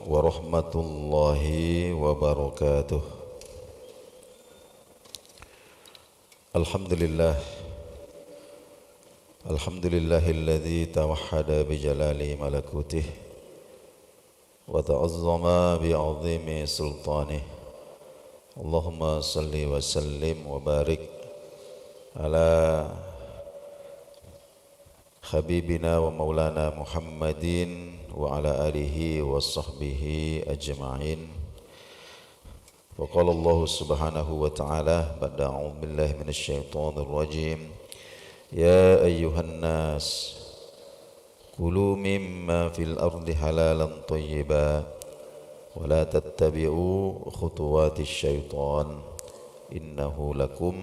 warahmatullahi wabarakatuh. Alhamdulillah, alhamdulillahilladzi tawahhada bijalali malakutih wa ta'azzama bi'azimi sultanih. Allahumma salli wa sallim wa barik ala habibina wa maulana Muhammadin wa ala alihi wa sahbihi ajma'in. Wa qala Allah subhanahu wa ta'ala ba'da a'udzu billahi minasy syaithanir rajim. Ya ayyuhan nas kulu mimma fil ardi halalan thayyiban wa la tattabi'u khutuwatis syaitan innahu lakum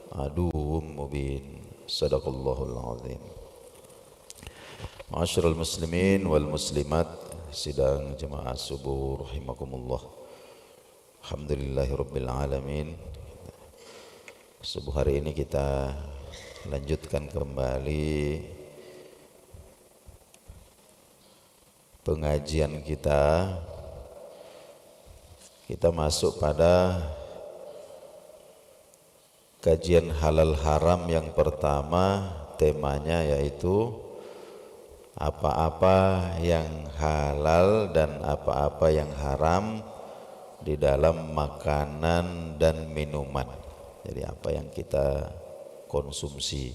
aduwwum mubin. Sadaqallahul azim. Ma'asyiral muslimin wal muslimat, sidang jemaah subuh rahimakumullah. Alhamdulillahirabbil alamin. Subuh hari ini kita lanjutkan kembali pengajian kita. Kita masuk pada kajian halal haram yang pertama, temanya yaitu apa-apa yang halal dan apa-apa yang haram di dalam makanan dan minuman. Jadi apa yang kita konsumsi.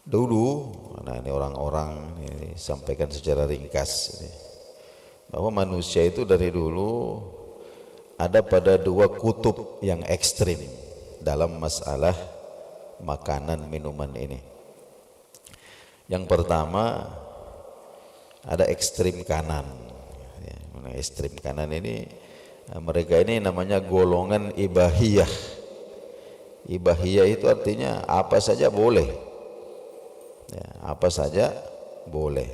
Dulu, nah ini orang-orang ini sampaikan secara ringkas ini, bahwa manusia itu dari dulu ada pada dua kutub yang ekstrim dalam masalah makanan minuman ini. Yang pertama ada ekstrim kanan. Ekstrim kanan ini, mereka ini namanya golongan ibahiyah. Ibahiyah itu artinya apa saja boleh, ya, apa saja boleh,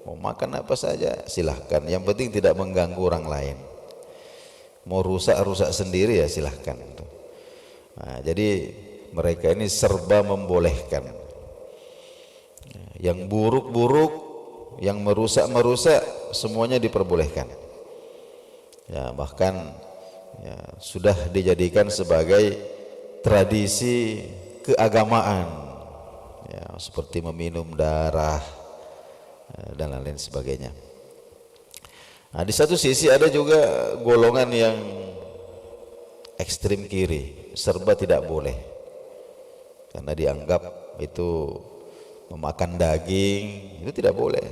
mau makan apa saja silahkan, yang penting tidak mengganggu orang lain. Mau rusak-rusak sendiri ya silahkan. Nah, jadi mereka ini serba membolehkan. Yang buruk-buruk, yang merusak-merusak, semuanya diperbolehkan. Ya, bahkan ya, sudah dijadikan sebagai tradisi keagamaan. Ya, seperti meminum darah dan lain sebagainya. Nah, di satu sisi ada juga golongan yang ekstrim kiri, serba tidak boleh. Karena dianggap itu memakan daging itu tidak boleh.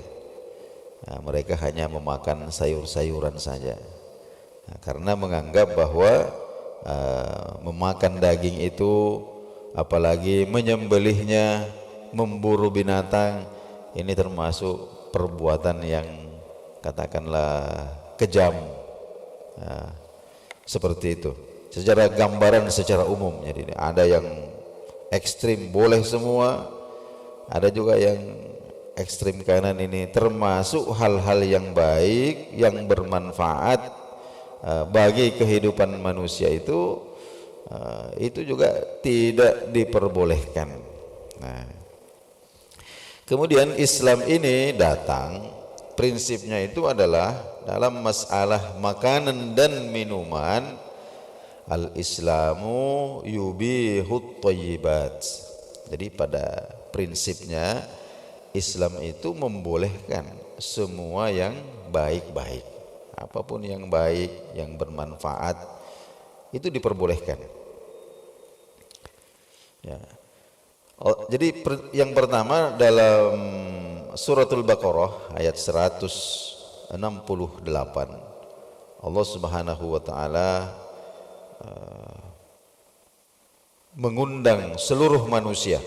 Nah, mereka hanya memakan sayur-sayuran saja. Nah, karena menganggap bahwa memakan daging itu, apalagi menyembelihnya, memburu binatang, ini termasuk perbuatan yang katakanlah kejam. Nah, seperti itu. Secara gambaran, secara umum. Jadi ada yang ekstrim boleh semua. Ada juga yang ekstrim kanan ini, termasuk hal-hal yang baik, yang bermanfaat bagi kehidupan manusia itu juga tidak diperbolehkan. Nah, kemudian Islam ini datang, prinsipnya itu adalah dalam masalah makanan dan minuman, al-Islamu yubihut thayyibat. Jadi pada prinsipnya Islam itu membolehkan semua yang baik-baik. Apapun yang baik, yang bermanfaat, itu diperbolehkan. Ya. Jadi yang pertama dalam suratul Baqarah ayat 168, Allah Subhanahu wa taala mengundang seluruh manusia.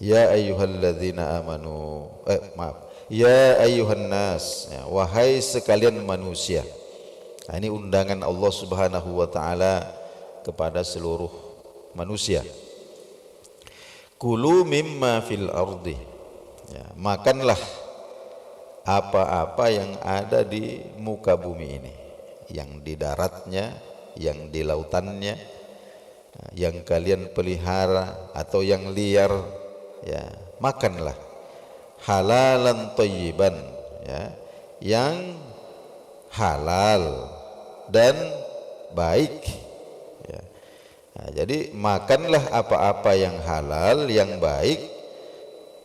Ya ayyuhalladzina amanu, ya ayyuhan nas, ya, wahai sekalian manusia. Nah, ini undangan Allah Subhanahu wa taala kepada seluruh manusia. Kulu mimma fil ardi, ya, makanlah apa-apa yang ada di muka bumi ini, yang di daratnya, yang di lautannya, yang kalian pelihara atau yang liar, ya, makanlah halalan thayyiban, ya, yang halal dan baik, ya. Nah, jadi makanlah apa-apa yang halal, yang baik,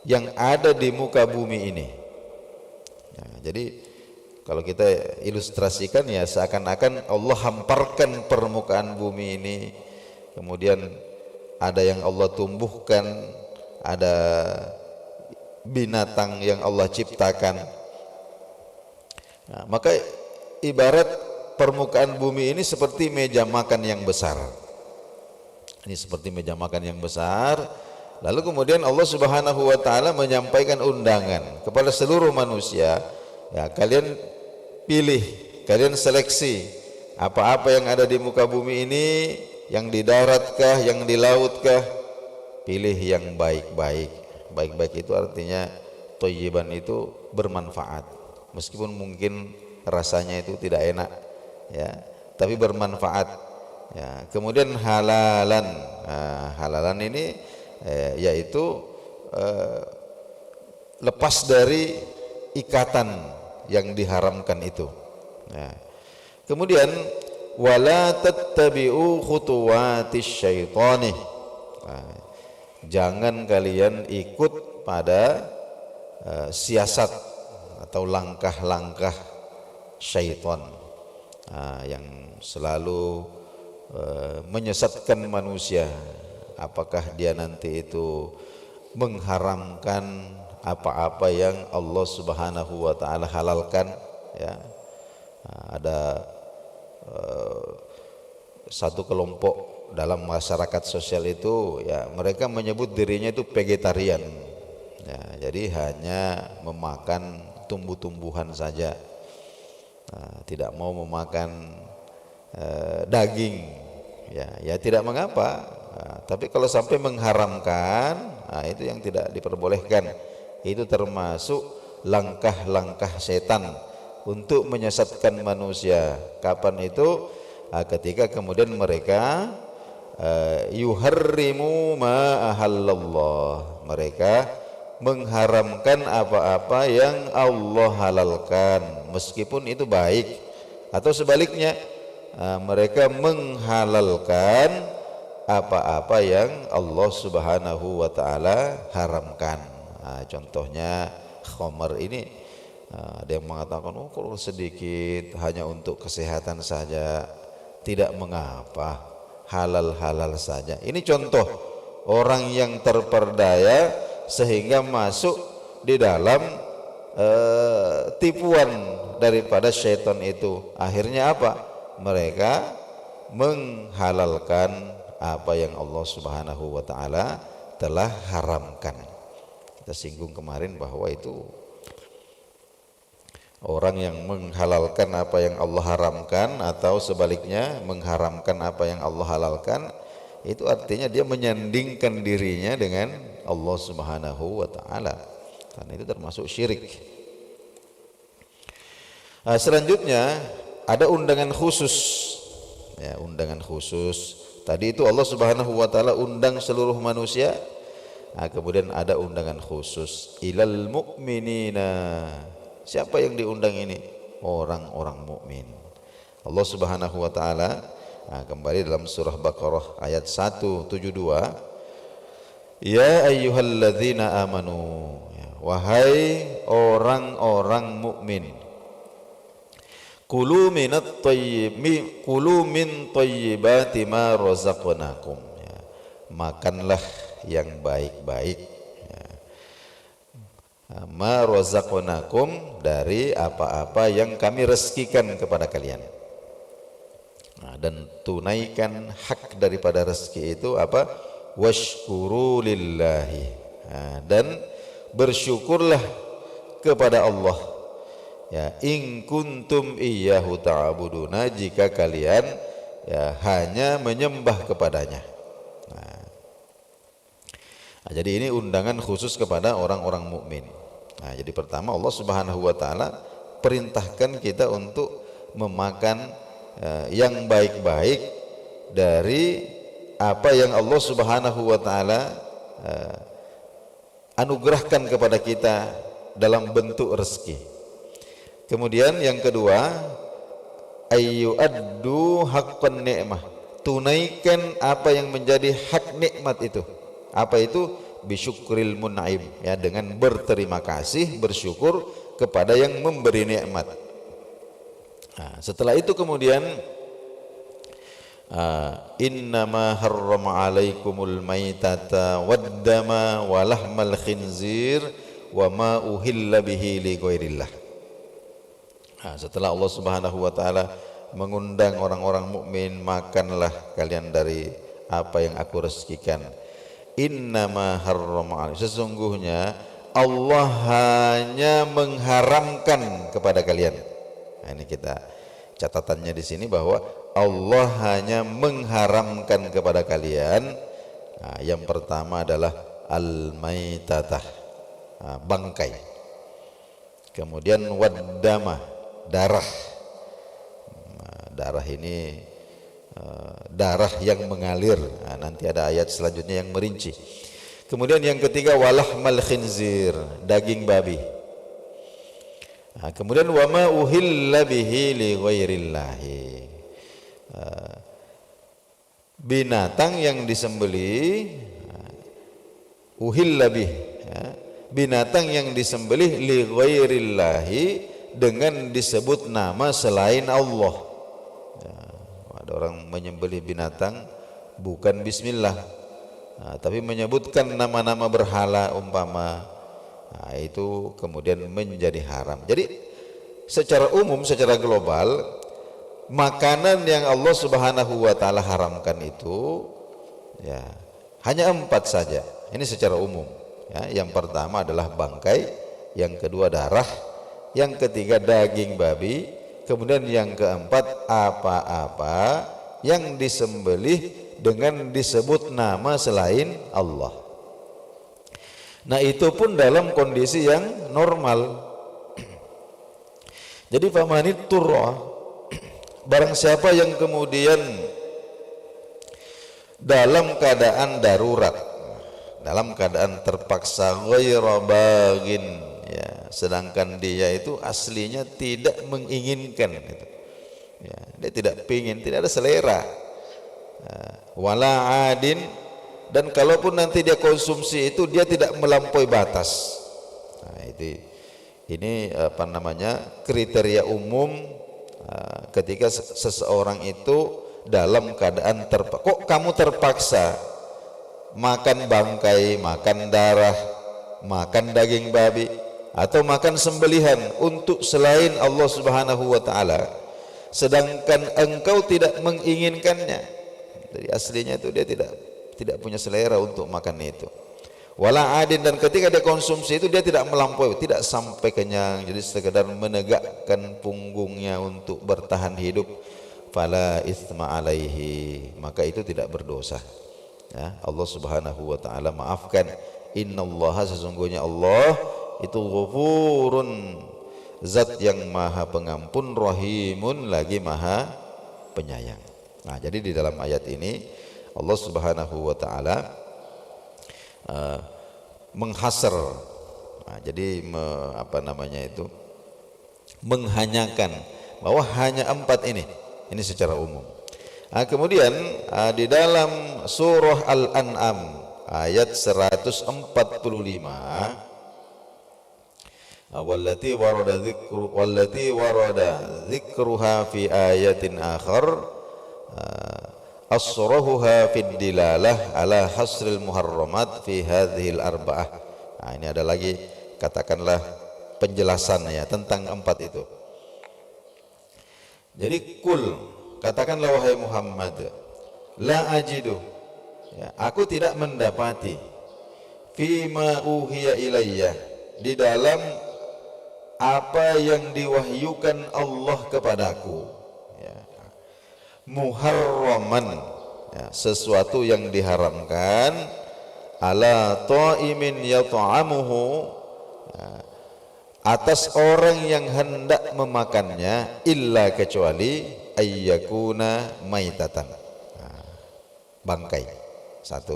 yang ada di muka bumi ini. Ya, jadi kalau kita ilustrasikan ya seakan-akan Allah hamparkan permukaan bumi ini, kemudian ada yang Allah tumbuhkan, ada binatang yang Allah ciptakan. Nah, maka ibarat permukaan bumi ini seperti meja makan yang besar. Ini seperti meja makan yang besar. Lalu kemudian Allah Subhanahu wa taala menyampaikan undangan kepada seluruh manusia, ya, kalian pilih, kalian seleksi apa-apa yang ada di muka bumi ini, yang di daratkah, yang di lautkah, pilih yang baik-baik. Baik-baik itu artinya thayyiban itu bermanfaat. Meskipun mungkin rasanya itu tidak enak, ya, tapi bermanfaat. Ya, kemudian halalan. Nah, halalan ini yaitu lepas dari ikatan yang diharamkan itu. Ya. Kemudian wala tattabi'u khutuwatis syaitani. Nah, jangan kalian ikut pada siasat atau langkah-langkah syaitan, yang selalu menyesatkan manusia. Apakah dia nanti itu mengharamkan apa-apa yang Allah Subhanahu wa taala halalkan, ya. Ada satu kelompok dalam masyarakat sosial itu, ya, mereka menyebut dirinya itu vegetarian, ya, jadi hanya memakan tumbuh-tumbuhan saja, tidak mau memakan daging, ya tidak mengapa. Tapi kalau sampai mengharamkan, itu yang tidak diperbolehkan. Itu termasuk langkah-langkah setan untuk menyesatkan manusia. Kapan itu? Ketika kemudian mereka yuharrimu ma ahallallah, mereka mengharamkan apa-apa yang Allah halalkan meskipun itu baik, atau sebaliknya mereka menghalalkan apa-apa yang Allah Subhanahu wa taala haramkan. Contohnya khamar ini, ada yang mengatakan, oh kalau sedikit hanya untuk kesehatan saja, tidak mengapa, halal-halal saja. Ini contoh orang yang terperdaya sehingga masuk di dalam tipuan daripada syaitan itu. Akhirnya apa? Mereka menghalalkan apa yang Allah Subhanahu wa taala telah haramkan. Kita singgung kemarin bahwa itu orang yang menghalalkan apa yang Allah haramkan atau sebaliknya mengharamkan apa yang Allah halalkan, itu artinya dia menyandingkan dirinya dengan Allah Subhanahu wa taala. Karena itu termasuk syirik. Selanjutnya ada undangan khusus, ya, undangan khusus. Tadi itu Allah Subhanahu wa taala undang seluruh manusia. Kemudian ada undangan khusus ilal mu'minina. Siapa yang diundang ini? Orang-orang mukmin. Allah Subhanahu wa taala kembali dalam surah Baqarah ayat 172, ya ayyuhalladzina amanu, ya, wahai orang-orang mukmin, kulu minat thayyib, kulu min thayyibati ma razaqnakum, ya, makanlah yang baik-baik, ya, ma razaqnakum, dari apa-apa yang kami rezekikan kepada kalian. Dan tunaikan hak daripada rezeki itu apa? Washkuru lillahi, dan bersyukurlah kepada Allah, ya, in kuntum iyyahu ta'buduna, jika kalian, ya, hanya menyembah kepadanya. Jadi ini undangan khusus kepada orang-orang mukmin. Jadi pertama Allah Subhanahu wa taala perintahkan kita untuk memakan yang baik-baik dari apa yang Allah Subhanahu wa taala anugerahkan kepada kita dalam bentuk rezeki. Kemudian yang kedua, ayyuaddu haqqan ni'mah, tunaikan apa yang menjadi hak nikmat itu. Apa itu? Bisyukril mun'im, ya, dengan berterima kasih, bersyukur kepada yang memberi nikmat. Nah, setelah itu kemudian innama harrama alaikumul maitata waddama wa lahmal khinzir wa ma uhilla bihi li ghairillah. Nah, setelah Allah Subhanahu wa taala mengundang orang-orang mukmin, makanlah kalian dari apa yang aku rezekikan. Innama harrama alaikum, sesungguhnya Allah hanya mengharamkan kepada kalian. Nah, ini kita catatannya di sini bahwa Allah hanya mengharamkan kepada kalian. Nah, yang pertama adalah al-maitatah, bangkai. Kemudian waddama, darah. Darah ini darah yang mengalir. Nah, nanti ada ayat selanjutnya yang merinci. Kemudian yang ketiga walahmal khinzir, daging babi. Nah, kemudian wama uhilla bihi li ghairillahi, binatang yang disembelih, uhilla bih, binatang yang disembelih li ghairillahi, dengan disebut nama selain Allah. Ada orang menyembelih binatang bukan bismillah, tapi menyebutkan nama-nama berhala umpama, itu kemudian menjadi haram. Jadi secara umum, secara global, makanan yang Allah Subhanahu wa taala haramkan itu, ya, hanya 4 saja. Ini secara umum, ya. Yang pertama adalah bangkai, yang kedua darah, yang ketiga daging babi, kemudian yang keempat apa-apa yang disembelih dengan disebut nama selain Allah. Nah, itu pun dalam kondisi yang normal. Jadi famanit turra, barang siapa yang kemudian dalam keadaan darurat, dalam keadaan terpaksa, ghaira bagin, ya, sedangkan dia itu aslinya tidak menginginkan itu, ya, dia tidak pingin, tidak ada selera, wala adin, dan kalaupun nanti dia konsumsi itu dia tidak melampaui batas. Nah, ini apa namanya, kriteria umum ketika seseorang itu dalam keadaan kok kamu terpaksa makan bangkai, makan darah, makan daging babi, atau makan sembelihan untuk selain Allah Subhanahu wa taala, sedangkan engkau tidak menginginkannya. Jadi aslinya itu dia tidak punya selera untuk makan itu. Wala adin, dan ketika dia konsumsi itu dia tidak melampaui, tidak sampai kenyang, jadi sekedar menegakkan punggungnya untuk bertahan hidup. Fala itsma alaihi, maka itu tidak berdosa, ya. Allah Subhanahu wa taala maafkan. Innallaha, sesungguhnya Allah itu ghafurun, zat yang maha pengampun, rahimun, lagi maha penyayang. Nah, jadi di dalam ayat ini Allah Subhanahu wa taala menghasar, nah, jadi menghanyakan bahwa hanya 4 ini secara umum. Nah, kemudian di dalam surah Al-An'am ayat 145, wallati warada dzikruha fi ayatin akhar asrahuha fid dilalah ala hasril muharramat fi hadhil arba'ah. Nah, ini ada lagi, katakanlah penjelasannya tentang 4 itu. Jadi katakanlah wahai Muhammad, la ajidu, ya, aku tidak mendapati, fima uhiya ilayya, di dalam apa yang diwahyukan Allah kepadaku, ya, muharraman, ya, sesuatu yang diharamkan, ala ta'imin yata'amuhu, ya, atas orang yang hendak memakannya, illa, kecuali ayyakuna maitatan, bangkai, 1,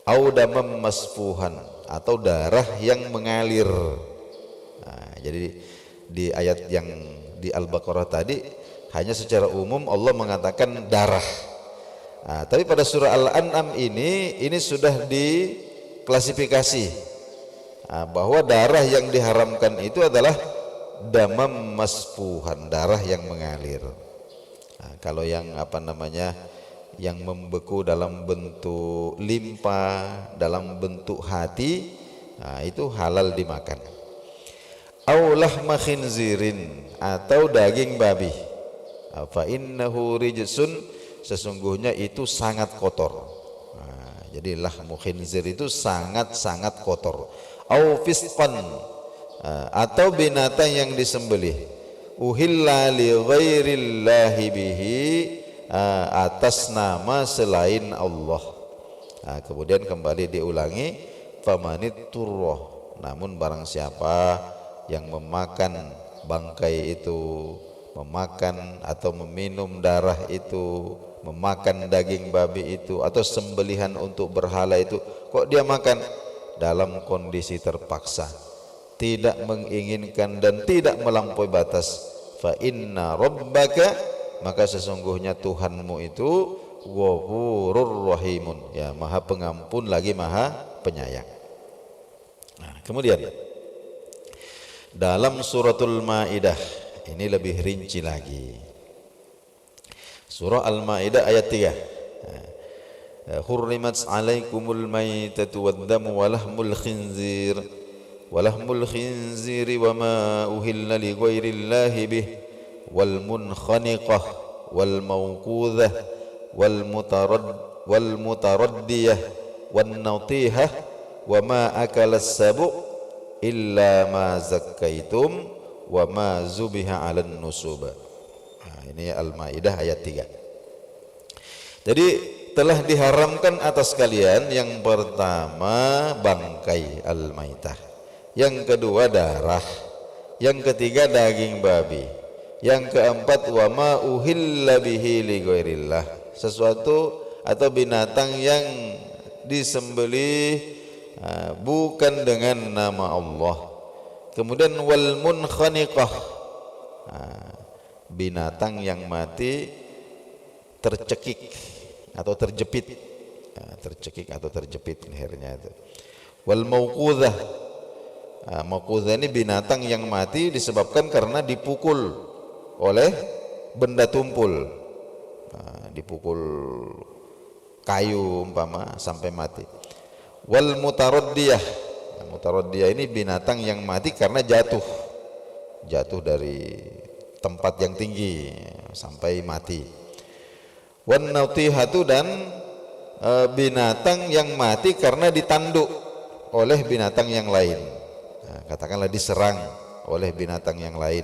au damam masfuhan, atau darah yang mengalir. Nah, jadi di ayat yang di Al-Baqarah tadi hanya secara umum Allah mengatakan darah. Nah, tapi pada surah Al-An'am ini sudah diklasifikasi bahwa darah yang diharamkan itu adalah damam masfuhan, darah yang mengalir. Nah, kalau yang yang membeku dalam bentuk limpa, dalam bentuk hati, nah itu halal dimakan. Au lahma khinzirin, atau daging babi. Fa innahu rijsun, sesungguhnya itu sangat kotor. Nah, jadi lahmu khinzir itu sangat kotor. Au fisqan, atau binatang yang disembelih. Uhilla li ghairillahi bihi, atas nama selain Allah. Nah, kemudian kembali diulangi, famanit turroh, namun barang siapa yang memakan bangkai itu, memakan atau meminum darah itu, memakan daging babi itu, atau sembelihan untuk berhala itu, kok dia makan dalam kondisi terpaksa, tidak menginginkan dan tidak melampaui batas, fa inna rabbaka, maka sesungguhnya Tuhanmu itu Ghafurur Rahimun, ya Maha Pengampun lagi Maha Penyayang. Nah, kemudian dalam suratul Maidah ini lebih rinci lagi. Surah Al-Maidah ayat 3. Hurrimat 'alaikumul maitatu wad-damu wa lahmul khinzir wa ma uhilla li ghairillahi bih wal munkhaniqah wal mawqudhah wal mutaraddiyah wan natihah wa ma akalas sabu illa ma zakkaitum wa ma zubiha 'alan nusub. Nah, ini Al-Maidah ayat 3. Jadi telah diharamkan atas kalian yang pertama bangkai al-maitah, yang kedua darah, yang ketiga daging babi, yang keempat wa ma uhilla bihi li ghairillah, sesuatu atau binatang yang disembelih bukan dengan nama Allah. Kemudian wal munkhaniqah, binatang yang mati tercekik atau terjepit, tercekik atau terjepit lehernya itu. Wal mauqudhah, mauqudhah ini binatang yang mati disebabkan karena dipukul oleh benda tumpul, dipukul kayu umpama sampai mati. Wal mutaraddiyah, mutaraddiyah ini binatang yang mati karena jatuh dari tempat yang tinggi sampai mati. Wan natihatu, dan binatang yang mati karena ditanduk oleh binatang yang lain, katakanlah diserang oleh binatang yang lain.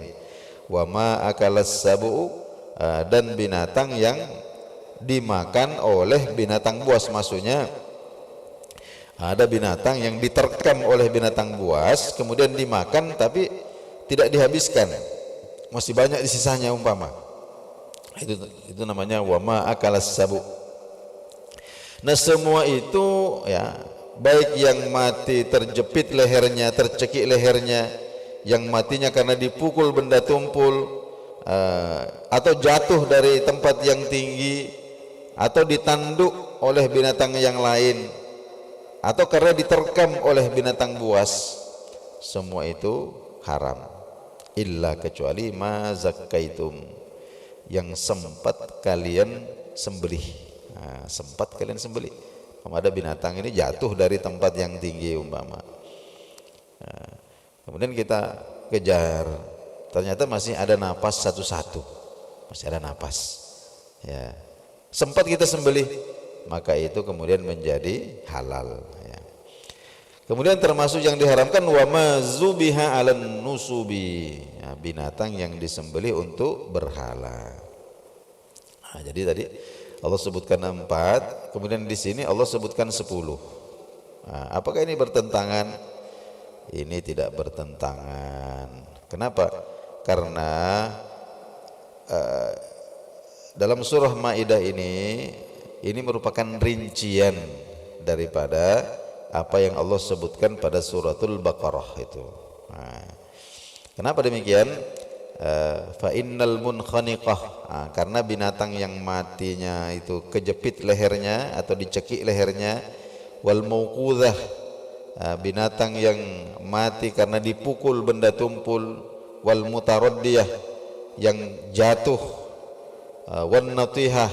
Wa ma akalas sabu, dan binatang yang dimakan oleh binatang buas, maksudnya ada binatang yang diterkam oleh binatang buas kemudian dimakan tapi tidak dihabiskan, masih banyak di sisanya umpama, itu namanya wa ma akalas sabu. Nah, semua itu ya, baik yang mati terjepit lehernya, tercekik lehernya, yang matinya karena dipukul benda tumpul, atau jatuh dari tempat yang tinggi, atau ditanduk oleh binatang yang lain, atau karena diterkam oleh binatang buas, semua itu haram. Illa, kecuali ma zakkaitum, yang sempat kalian sembelih. Sempat kalian sembelih. Ada binatang ini jatuh dari tempat yang tinggi umpama, kemudian kita kejar, ternyata masih ada napas satu-satu, masih ada napas, ya, sempat kita sembelih, maka itu kemudian menjadi halal, ya. Kemudian termasuk yang diharamkan wa ma zubiha 'alan nusubi, ya, binatang yang disembelih untuk berhala. Nah, jadi tadi Allah sebutkan 4, kemudian di sini Allah sebutkan 10. Nah, apakah ini bertentangan? Ini tidak bertentangan. Kenapa? Karena dalam surah Maidah ini merupakan rincian daripada apa yang Allah sebutkan pada suratul Baqarah itu. Nah, kenapa demikian? Fa innal munkhaniqah, karena binatang yang matinya itu kejepit lehernya atau dicekik lehernya, wal mauqudhah, binatang yang mati karena dipukul benda tumpul, wal mutaraddiyah, yang jatuh, wan natihah,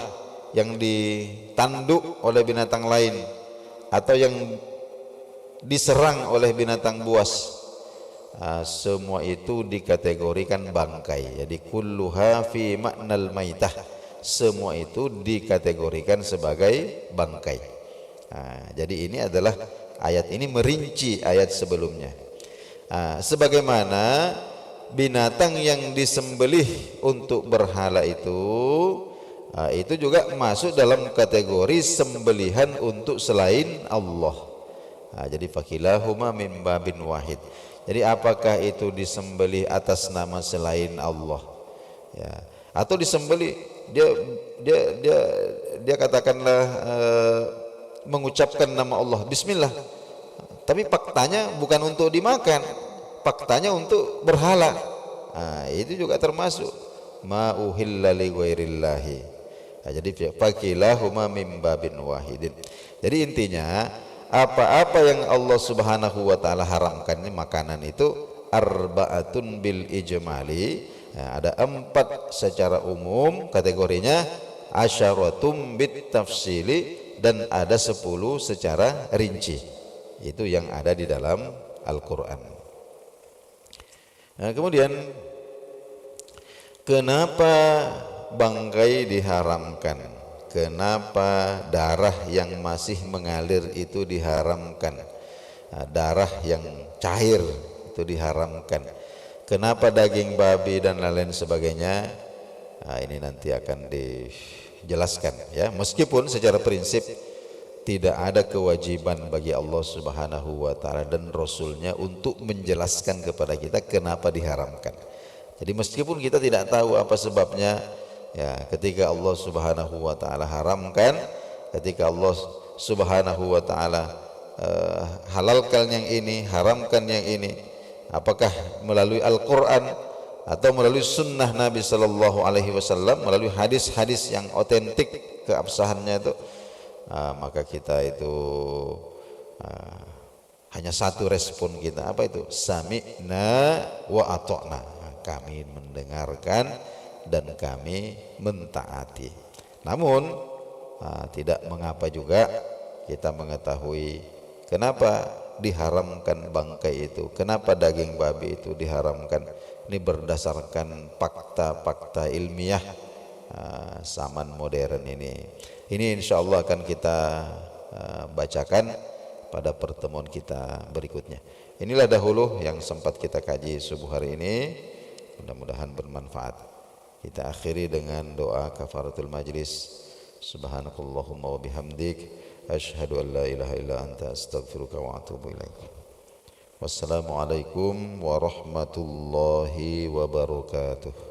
yang ditanduk oleh binatang lain atau yang diserang oleh binatang buas, semua itu dikategorikan bangkai. Jadi kulluha fi ma'nal maitah, semua itu dikategorikan sebagai bangkai. Jadi ini adalah ayat ini merinci ayat sebelumnya. Sebagaimana binatang yang disembelih untuk berhala itu juga masuk dalam kategori sembelihan untuk selain Allah. Jadi fakilahuma min babin wahid. Jadi apakah itu disembelih atas nama selain Allah, ya, atau disembelih dia katakanlah mengucapkan nama Allah Bismillah, tapi faktanya bukan untuk dimakan, faktanya untuk berhala. Itu juga termasuk ma uhilla li ghairillahi. Jadi fakilahuma min babin wahidin. Jadi intinya apa-apa yang Allah Subhanahu wa taala haramkan ini makanan itu arba'atun bil ijmali, ada 4 secara umum kategorinya, asyaratum bit tafsili, dan ada 10 secara rinci. Itu yang ada di dalam Al-Qur'an. Kemudian kenapa bangkai diharamkan? Kenapa darah yang masih mengalir itu diharamkan? Darah yang cair itu diharamkan. Kenapa daging babi dan lain sebagainya? Ini nanti akan dijelaskan, ya. Meskipun secara prinsip tidak ada kewajiban bagi Allah Subhanahu wa taala dan Rasulnya untuk menjelaskan kepada kita kenapa diharamkan. Jadi meskipun kita tidak tahu apa sebabnya, ya, ketika Allah Subhanahu wa taala haramkan, ketika Allah Subhanahu wa taala halalkan yang ini, haramkan yang ini, apakah melalui Al-Qur'an atau melalui sunnah Nabi sallallahu alaihi wasallam, melalui hadis-hadis yang otentik keabsahannya itu, maka kita itu hanya satu respon kita, apa itu? Sami'na wa ata'na. Kami mendengarkan dan kami mentaati. Namun tidak mengapa juga kita mengetahui kenapa diharamkan bangkai itu, kenapa daging babi itu diharamkan. Ini berdasarkan fakta-fakta ilmiah zaman modern ini. Ini insya Allah akan kita bacakan pada pertemuan kita berikutnya. Inilah dahulu yang sempat kita kaji subuh hari ini. Mudah-mudahan bermanfaat. Kita akhiri dengan doa kafaratul majlis. Subhanakallahumma wa bihamdik, asyhadu an la ilaha illa anta, astaghfiruka wa atubu ilaik. Wassalamualaikum warahmatullahi wabarakatuh.